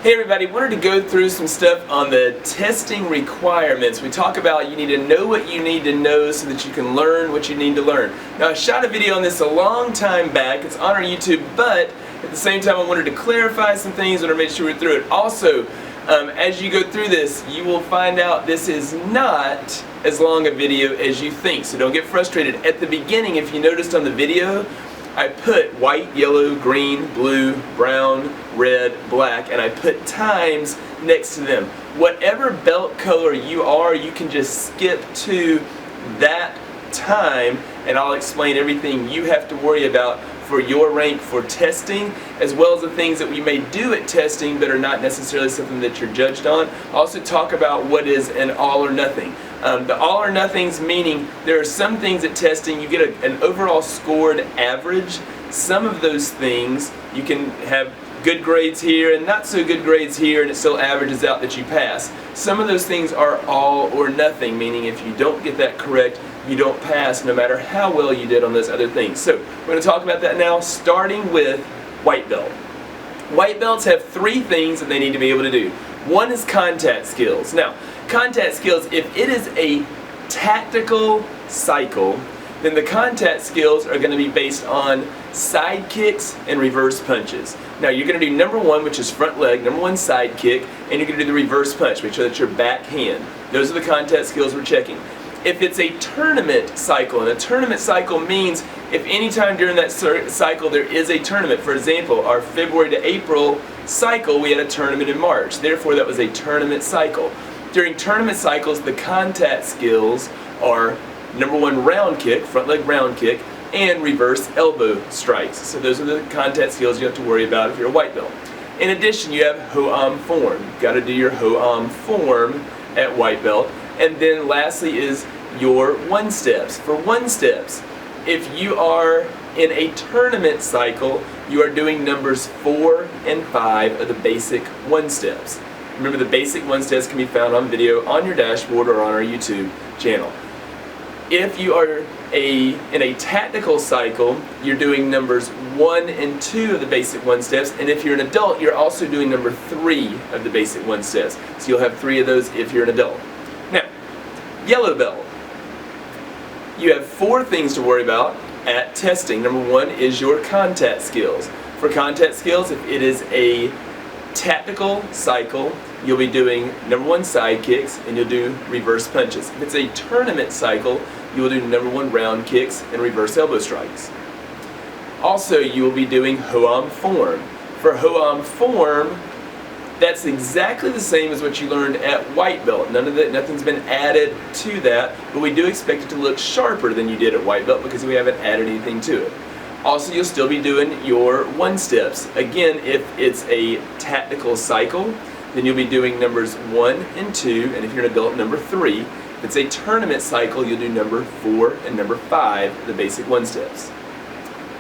Hey everybody, wanted to go through some stuff on the testing requirements. We talk about you need to know what you need to know so that you can learn what you need to learn. Now I shot a video on this a long time back, it's on our YouTube, but at the same time I wanted to clarify some things and I made sure we're through it. Also, as you go through this, you will find out this is not as long a video as you think, so don't get frustrated. At the beginning, if you noticed on the video, I put white, yellow, green, blue, brown, red, black, and I put times next to them. Whatever belt color you are, you can just skip to that time and I'll explain everything you have to worry about for your rank for testing, as well as the things that we may do at testing that are not necessarily something that you're judged on. I'll also talk about what is an all or nothing. The all or nothings meaning there are some things at testing you get an overall scored average. Some of those things you can have good grades here and not so good grades here and it still averages out that you pass. Some of those things are all or nothing, meaning if you don't get that correct, you don't pass no matter how well you did on those other things. So we're going to talk about that now, starting with white belt. White belts have three things that they need to be able to do. One is contact skills. Now, contact skills, if it is a tactical cycle, then the contact skills are going to be based on side kicks and reverse punches. Now you're going to do number one, which is front leg, number one side kick, and you're going to do the reverse punch, make sure that's your back hand. Those are the contact skills we're checking. If it's a tournament cycle, and a tournament cycle means if any time during that cycle there is a tournament, for example, our February to April cycle, we had a tournament in March, therefore that was a tournament cycle. During tournament cycles, the contact skills are number one round kick, front leg round kick, and reverse elbow strikes. So those are the contact skills you have to worry about if you're a white belt. In addition, you have Hoam form. You've got to do your Hoam form at white belt. And then lastly is your one steps. For one steps, if you are in a tournament cycle, you are doing numbers 4 and 5 of the basic one steps. Remember, the basic one steps can be found on video on your dashboard or on our YouTube channel. If you are in a tactical cycle, you're doing numbers 1 and 2 of the basic one steps, and if you're an adult, you're also doing number 3 of the basic one steps. So you'll have 3 of those if you're an adult. Now, yellow belt. You have 4 things to worry about at testing. Number 1 is your contact skills. For contact skills, if it is a tactical cycle, you'll be doing number 1 side kicks and you'll do reverse punches. If it's a tournament cycle, you will do number 1 round kicks and reverse elbow strikes. Also, you will be doing Hoam form. For Hoam form, that's exactly the same as what you learned at white belt. Nothing's been added to that, but we do expect it to look sharper than you did at white belt because we haven't added anything to it. Also, you'll still be doing your one steps. Again, if it's a tactical cycle, then you'll be doing numbers 1 and 2, and if you're an adult, number 3. If it's a tournament cycle, you'll do number 4 and number 5, the basic one steps.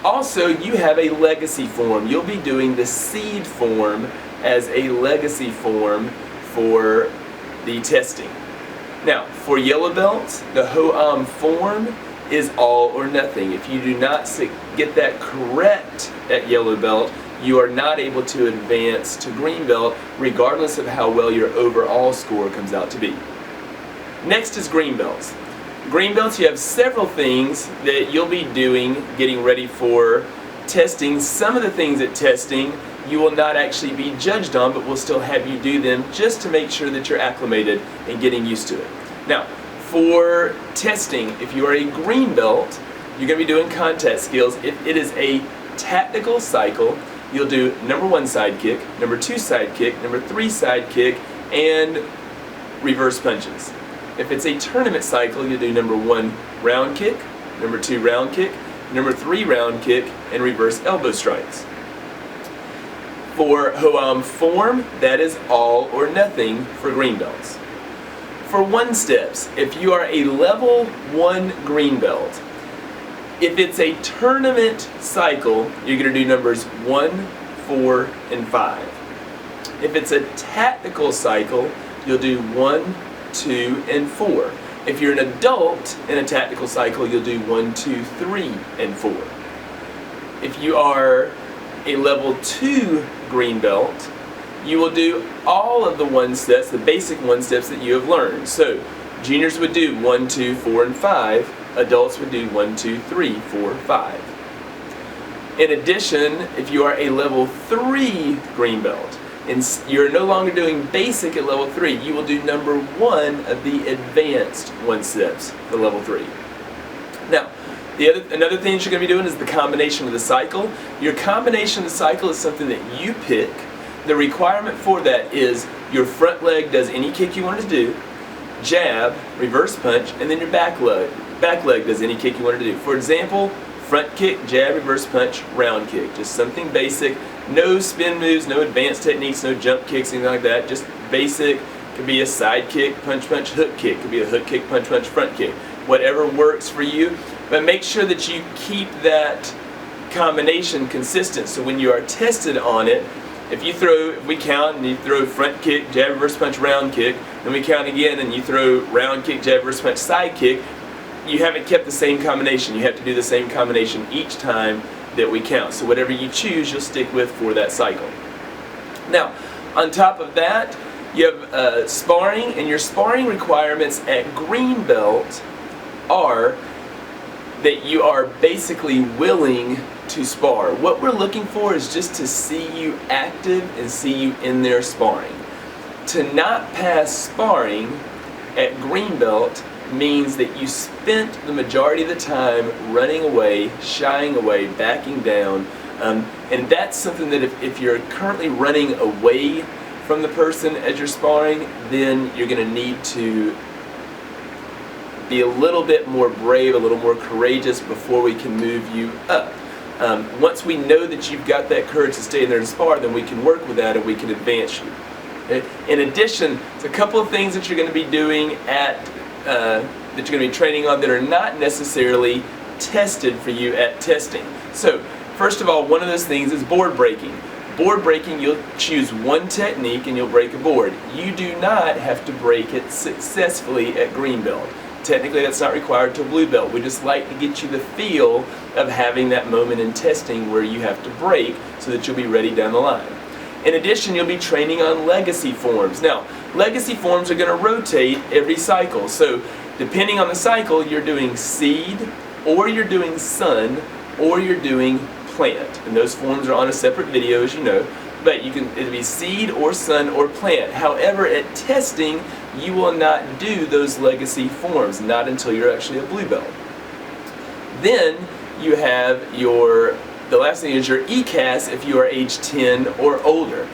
Also, you have a legacy form. You'll be doing the seed form as a legacy form for the testing. Now, for yellow belts, the Hoam form is all or nothing. If you do not get that correct at yellow belt, you are not able to advance to green belt regardless of how well your overall score comes out to be. Next is green belts. Green belts, you have several things that you'll be doing getting ready for testing. Some of the things at testing you will not actually be judged on, but we'll still have you do them just to make sure that you're acclimated and getting used to it. Now, for testing, if you are a green belt, you're going to be doing contact skills. If it is a tactical cycle, you'll do number 1 side kick, number 2 side kick, number 3 side kick, and reverse punches. If it's a tournament cycle, you'll do number 1 round kick, number 2 round kick, number 3 round kick, and reverse elbow strikes. For Hoam form, that is all or nothing for green belts. For one steps, if you are a level 1 green belt, if it's a tournament cycle, you're going to do numbers 1, 4, and 5. If it's a tactical cycle, you'll do 1, 2, and 4. If you're an adult in a tactical cycle, you'll do 1, 2, 3, and 4. If you are a level 2 green belt, you will do all of the one steps, the basic one steps that you have learned. So juniors would do 1, 2, 4, and 5. Adults would do 1, 2, 3, 4, 5. In addition, if you are a level 3 green belt, and you're no longer doing basic at level 3, you will do number 1 of the advanced one steps for level 3. Now, another thing that you're going to be doing is the combination of the cycle. Your combination of the cycle is something that you pick. The requirement for that is your front leg does any kick you want to do, jab, reverse punch, and then your back leg does any kick you want to do. For example, front kick, jab, reverse punch, round kick. Just something basic. No spin moves, no advanced techniques, no jump kicks, anything like that. Just basic. Could be a side kick, punch, punch, hook kick. Could be a hook kick, punch, punch, front kick. Whatever works for you. But make sure that you keep that combination consistent. So when you are tested on it, if we count and you throw front kick, jab, reverse punch, round kick, then we count again and you throw round kick, jab, reverse punch, side kick, you haven't kept the same combination. You have to do the same combination each time that we count. So whatever you choose, you'll stick with for that cycle. Now, on top of that, you have sparring, and your sparring requirements at green belt are that you are basically willing to spar. What we're looking for is just to see you active and see you in there sparring. To not pass sparring at green belt means that you spent the majority of the time running away, shying away, backing down, and that's something that if you're currently running away from the person as you're sparring, then you're going to need to be a little bit more brave, a little more courageous before we can move you up. Once we know that you've got that courage to stay in there and spar, then we can work with that and we can advance you. In addition, there's a couple of things that you're going to be doing that you're going to be training on that are not necessarily tested for you at testing. So, first of all, one of those things is board breaking. Board breaking, you'll choose one technique and you'll break a board. You do not have to break it successfully at green belt. Technically, that's not required to blue belt. We just like to get you the feel of having that moment in testing where you have to break so that you'll be ready down the line. In addition, you'll be training on legacy forms. Now, legacy forms are going to rotate every cycle. So, depending on the cycle, you're doing seed, or you're doing sun, or you're doing plant. And those forms are on a separate video, as you know. But it'll be seed, or sun, or plant. However, at testing, you will not do those legacy forms, not until you're actually a blue belt. Then you have the last thing is your ECAS if you are age 10 or older.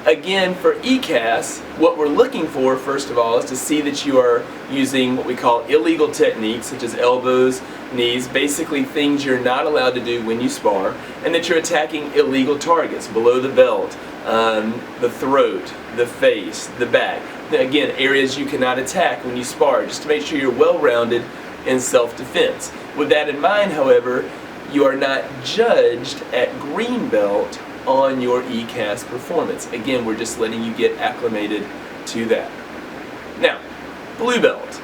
Again, for ECAS, what we're looking for, first of all, is to see that you are using what we call illegal techniques, such as elbows, knees, basically things you're not allowed to do when you spar, and that you're attacking illegal targets, below the belt, the throat, the face, the back. Again, areas you cannot attack when you spar, just to make sure you're well-rounded in self-defense. With that in mind, however, you are not judged at green belt on your ECAS performance. Again, we're just letting you get acclimated to that. Now, blue belt.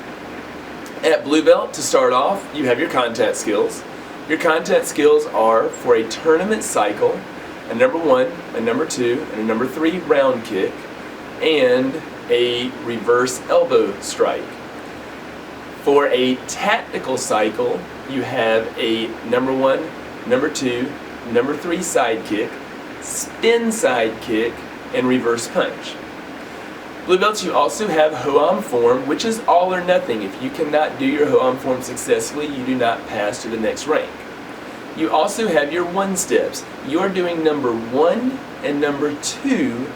At blue belt, to start off, you have your contact skills. Your contact skills are for a tournament cycle, a number 1, a number 2, and a number 3 round kick, and a reverse elbow strike. For a tactical cycle, you have a number 1, number 2, number 3 side kick, spin side kick, and reverse punch. Blue belts, you also have Hoam form, which is all or nothing. If you cannot do your Hoam form successfully, you do not pass to the next rank. You also have your one steps. You're doing number 1 and number 2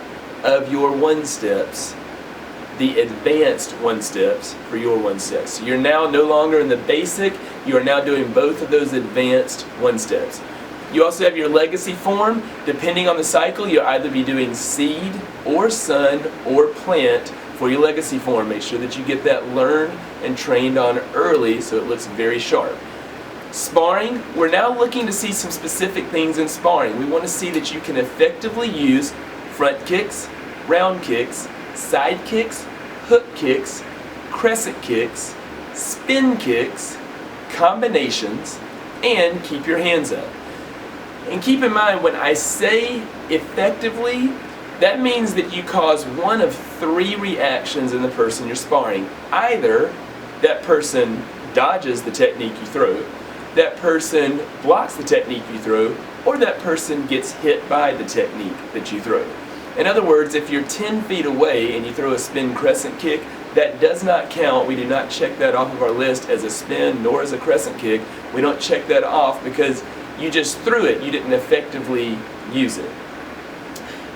of your one steps, the advanced one steps for your one steps. So you're now no longer in the basic, you are now doing both of those advanced one steps. You also have your legacy form. Depending on the cycle, you'll either be doing seed or sun or plant for your legacy form. Make sure that you get that learned and trained on early so it looks very sharp. Sparring, we're now looking to see some specific things in sparring. We want to see that you can effectively use front kicks, round kicks, side kicks, hook kicks, crescent kicks, spin kicks, combinations, and keep your hands up. And keep in mind, when I say effectively, That means that you cause one of three reactions in the person you're sparring. Either that person dodges the technique you throw, that person blocks the technique you throw, or that person gets hit by the technique that you throw. In other words, if you're 10 feet away and you throw a spin crescent kick, that does not count. We do not check that off of our list as a spin nor as a crescent kick. We don't check that off because you just threw it. You didn't effectively use it.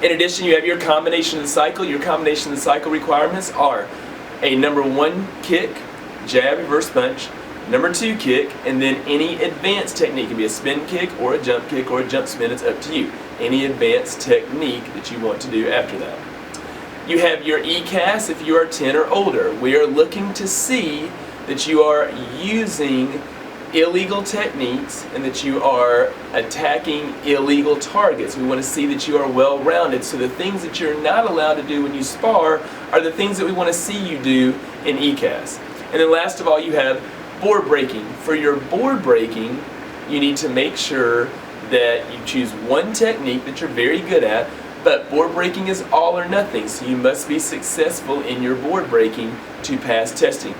In addition, you have your combination of the cycle. Your combination of the cycle requirements are a number 1 kick, jab, reverse punch, number 2 kick, and then any advanced technique. It can be a spin kick or a jump spin. It's up to you. Any advanced technique that you want to do after that. You have your ECAS if you are 10 or older. We are looking to see that you are using illegal techniques and that you are attacking illegal targets. We want to see that you are well-rounded. So the things that you're not allowed to do when you spar are the things that we want to see you do in ECAS. And then last of all, you have board breaking. For your board breaking, you need to make sure that you choose one technique that you're very good at, but board breaking is all or nothing, so you must be successful in your board breaking to pass testing.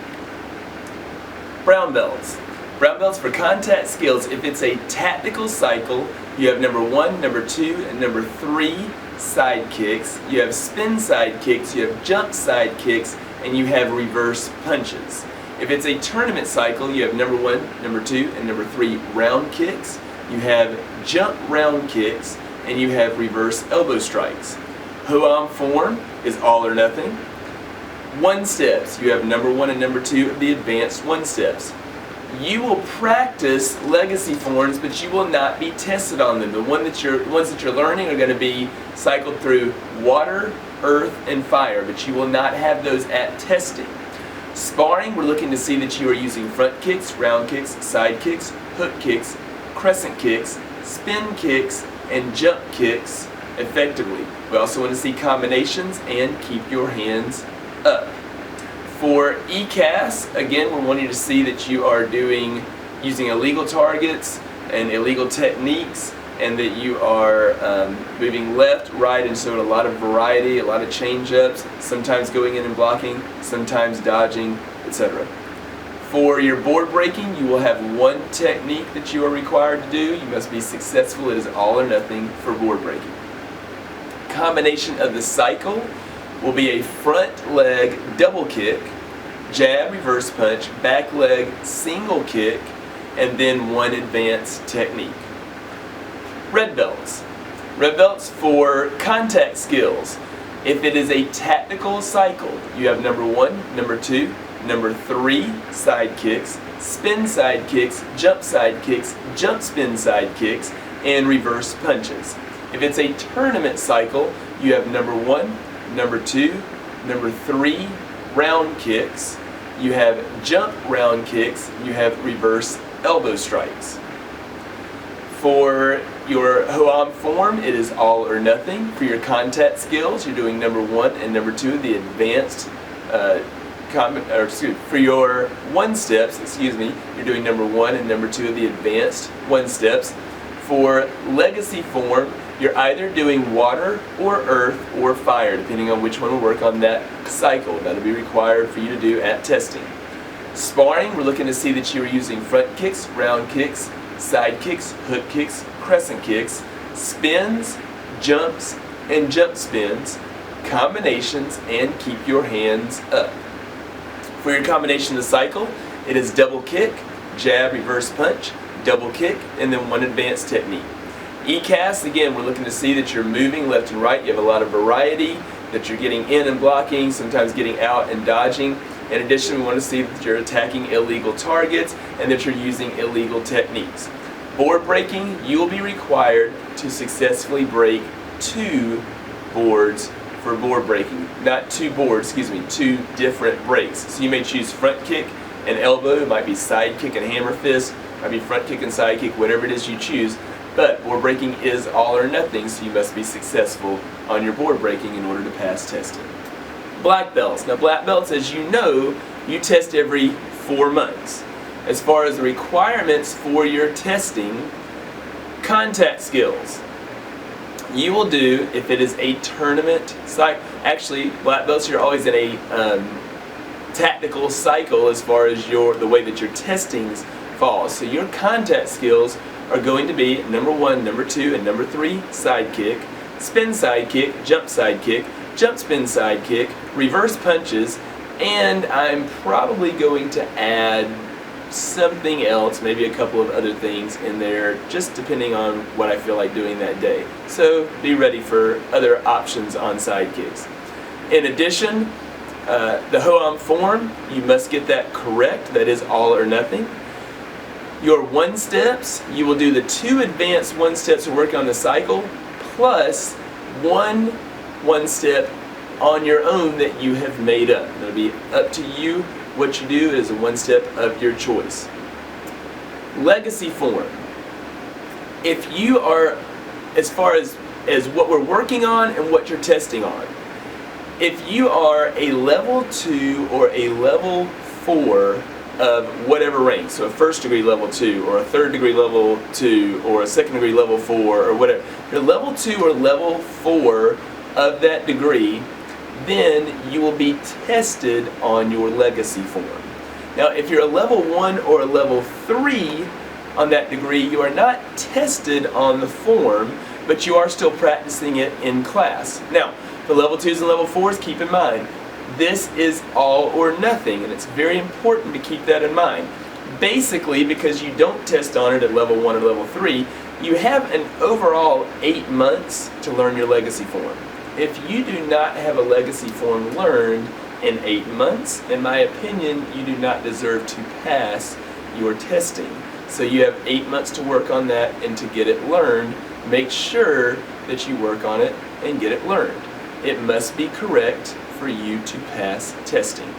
Brown belts. Brown belts for contact skills. If it's a tactical cycle, you have number 1, number 2, and number 3 side kicks. You have spin side kicks, you have jump side kicks, and you have reverse punches. If it's a tournament cycle, you have number 1, number 2, and number 3 round kicks. You have jump round kicks, and you have reverse elbow strikes. Hoam form is all or nothing. One steps. You have number 1 and number 2 of the advanced one steps. You will practice legacy forms, but you will not be tested on them. The ones that you're learning are going to be cycled through water, earth, and fire, but you will not have those at testing. Sparring, we're looking to see that you are using front kicks, round kicks, side kicks, hook kicks, crescent kicks, spin kicks, and jump kicks effectively. We also want to see combinations and keep your hands up. For ECAS, again, we're wanting to see that you are using illegal targets and illegal techniques, and that you are moving left, right, and showing a lot of variety, a lot of change-ups, sometimes going in and blocking, sometimes dodging, etc. For your board breaking, you will have one technique that you are required to do. You must be successful. It is all or nothing for board breaking. Combination of the cycle will be a front leg double kick, jab, reverse punch, back leg single kick, and then one advanced technique. Red belts. Red belts for contact skills. If it is a tactical cycle, you have number 1, number 2, number 3 side kicks, spin side kicks, jump spin side kicks, and reverse punches. If it's a tournament cycle, you have number 1, number 2, number 3 round kicks, you have jump round kicks, you have reverse elbow strikes. For your Hoam form, it is all or nothing. For your contact skills, you're doing number 1 and number 2 of the advanced for your one steps, you're doing number 1 and number 2 of the advanced one steps. For legacy form, you're either doing water or earth or fire, depending on which one will work on that cycle. That'll be required for you to do at testing. Sparring, we're looking to see that you're using front kicks, round kicks, side kicks, hook kicks, crescent kicks, spins, jumps, and jump spins, combinations, and keep your hands up. For your combination of the cycle, it is double kick, jab, reverse punch, double kick, and then one advanced technique. ECAS, again, we're looking to see that you're moving left and right. You have a lot of variety, that you're getting in and blocking, sometimes getting out and dodging. In addition, we want to see that you're attacking illegal targets and that you're using illegal techniques. Board breaking, you will be required to successfully break 2 boards for board breaking. Not 2 boards, 2 different breaks. So you may choose front kick and elbow, it might be side kick and hammer fist, it might be front kick and side kick, whatever it is you choose. But board breaking is all or nothing, so you must be successful on your board breaking in order to pass testing. Black belts. Now black belts, as you know, you test every 4 months. As far as the requirements for your testing, contact skills. you will do, if it is a tournament cycle, actually black belts, you're always in a tactical cycle as far as the way that your testings fall. So your contact skills are going to be number 1, number 2, and number 3 side kick, spin side kick, jump spin side kick, reverse punches, and I'm probably going to add something else, maybe a couple of other things in there, just depending on what I feel like doing that day. So be ready for other options on side kicks. In addition, the Hoam form, you must get that correct. That is all or nothing. Your one-steps, you will do the 2 advanced one-steps to work on the cycle, plus one-step on your own that you have made up. It'll be up to you what you do. Is a one-step of your choice. Legacy form. If you are, as far as what we're working on and what you're testing on, if you are a level 2 or a level 4 of whatever rank, so a 1st degree level 2 or a 3rd degree level 2 or a 2nd degree level 4 or whatever, you're level 2 or level 4 of that degree, then you will be tested on your legacy form. Now if you're a level 1 or a level 3 on that degree, you are not tested on the form, but you are still practicing it in class. Now for level 2s and level 4s, keep in mind, this is all or nothing, and it's very important to keep that in mind. Basically, because you don't test on it at level 1 or level 3, you have an overall 8 months to learn your legacy form. If you do not have a legacy form learned in 8 months, in my opinion, you do not deserve to pass your testing. So you have 8 months to work on that and to get it learned. Make sure that you work on it and get it learned. It must be correct for you to pass testing.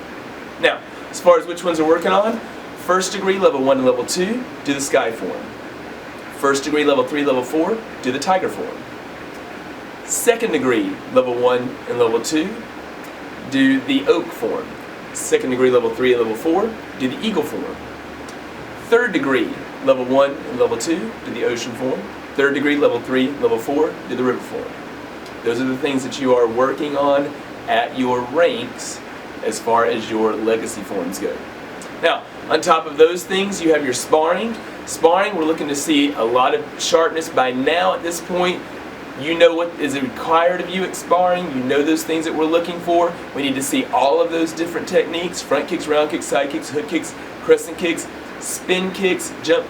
Now, as far as which ones we're working on, 1st degree, level 1 and level 2, do the sky form. 1st degree, level 3, level 4, do the tiger form. 2nd degree, level 1 and level 2, do the oak form. 2nd degree, level 3 and level 4, do the eagle form. 3rd degree, level 1 and level 2, do the ocean form. 3rd degree, level 3, level 4, do the river form. Those are the things that you are working on at your ranks as far as your legacy forms go. Now, on top of those things, you have your sparring. Sparring, we're looking to see a lot of sharpness. By now, at this point, you know what is required of you at sparring. You know those things that we're looking for. We need to see all of those different techniques: front kicks, round kicks, side kicks, hook kicks, crescent kicks, spin kicks, jump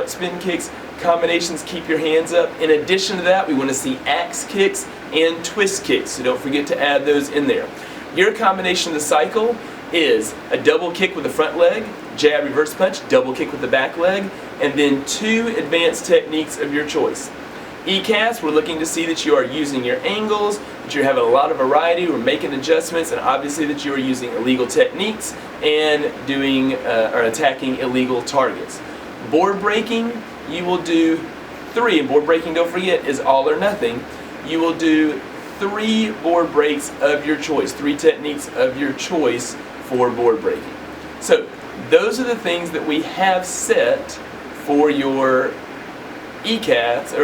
spin kicks, combinations, keep your hands up. In addition to that, we want to see axe kicks and twist kicks, so don't forget to add those in there. Your combination of the cycle is a double kick with the front leg, jab, reverse punch, double kick with the back leg, and then 2 advanced techniques of your choice. ECAS, we're looking to see that you are using your angles, that you're having a lot of variety, we're making adjustments, and obviously that you are using illegal techniques and doing or attacking illegal targets. Board breaking, you will do 3, and board breaking, don't forget, is all or nothing. You will do 3 board breaks of your choice, 3 techniques of your choice for board breaking. So those are the things that we have set for your ECAS,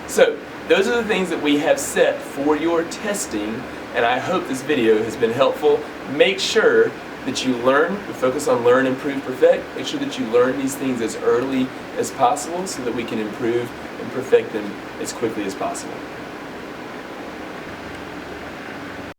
so those are the things that we have set for your testing, and I hope this video has been helpful. Make sure that you learn, we focus on learn, improve, perfect. Make sure that you learn these things as early as possible so that we can improve and perfect them as quickly as possible.